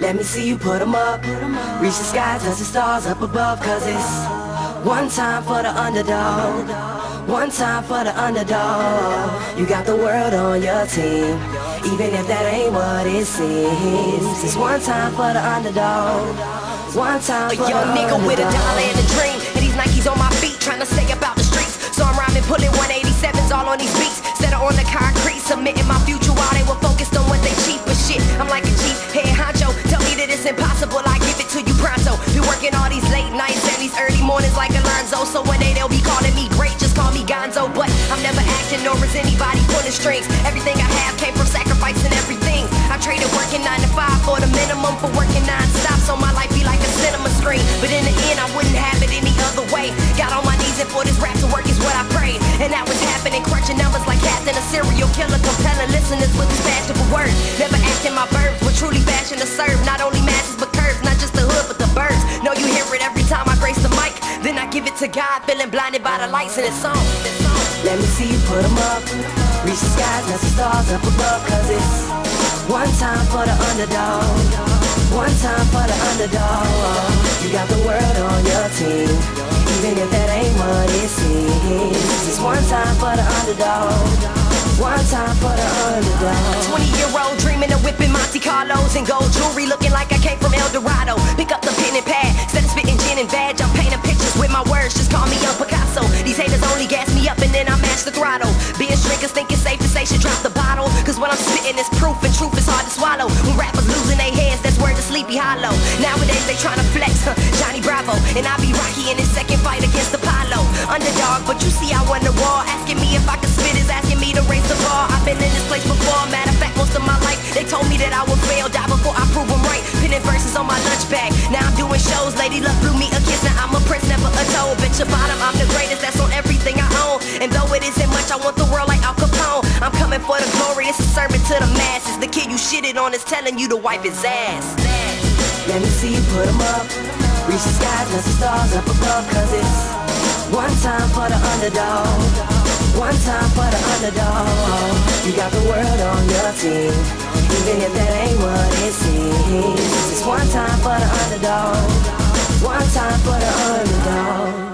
Let me see you put 'em up. Reach the sky, touch the stars up above. Cause it's one time for the underdog. One time for the underdog. You got the world on your team, even if that ain't what it seems. It's one time for the underdog. One time for the young nigga underdog. with a dollar and a dream, and these Nikes on my feet, trying to stay about the streets. So I'm rhyming, pulling 187s all on these beats, instead of on the concrete, submitting my future while they were focused on what they cheap. But shit, I'm like a cheap head honcho. Tell me that it's impossible, I give it to you pronto. Been working all these late nights and these early mornings like Alonzo. So one day they'll be calling me great, just call me Gonzo. But I'm never acting, nor is anybody pulling strings. Everything I have came from sacrificing everything. I traded working 9 to 5 for the minimum for working non-stop, so my life be like a cinema screen. But in the end I wouldn't have it any other way. Got on my knees and for this rap to work is what I prayed. And that was happening, crunching numbers like Captain, a serial killer, compelling listeners with his fashionable words. Never acting my verbs, but truly fashion to serve. Not only masses but curves, not just the hood but the birds. Know you hear it every time I grace the mic. Then I give it to God, feeling blinded by the lights in this song. Let me see you put 'em up. Reach the skies, touch the stars up above. Cause it's one time for the underdog. One time for the underdog. You got the world on your team, even if that ain't what it seems. It's one time for the underdog. One time for the underdog. 20-year-old dreaming of whipping Monte Carlos and gold jewelry, looking like I came from El Dorado. Pick up the pen and pad, instead of spitting gin and vag, I'm painting pictures with my words, just call me young Picasso. These haters only gas me up and then I match the throttle. Being drinkers think it's safe to say should drop the bottle, cause when I'm spitting it's proof and truth is hard to swallow. When rappers losing their heads, that's word to Sleepy Hollow. Nowadays they tryna flex, Johnny Bravo, and I be Rocky in his second fight against Apollo. Underdog, but you see I won the war. Asking me if I could spit is asking me to raise the bar. I've been in this place before, matter of fact most of my life. They told me that I would fail, die before I prove them right. Pinning verses on my lunch bag, now I'm doing shows. Lady Luck blew me a kiss, now I'm a prince, never a toe. Bet your bottom, I'm the greatest, that's on everything I own. And though it isn't much, I want the world like Al Capone. I'm coming for the glory, it's a sermon to the masses. The kid you shitted on is telling you to wipe his ass. Let me see you put 'em up. Reach the skies, touch the stars up above. Cause it's one time for the underdog. One time for the underdog. You got the world on your team, even if that ain't what it seems. It's one time for the underdog. One time for the underdog.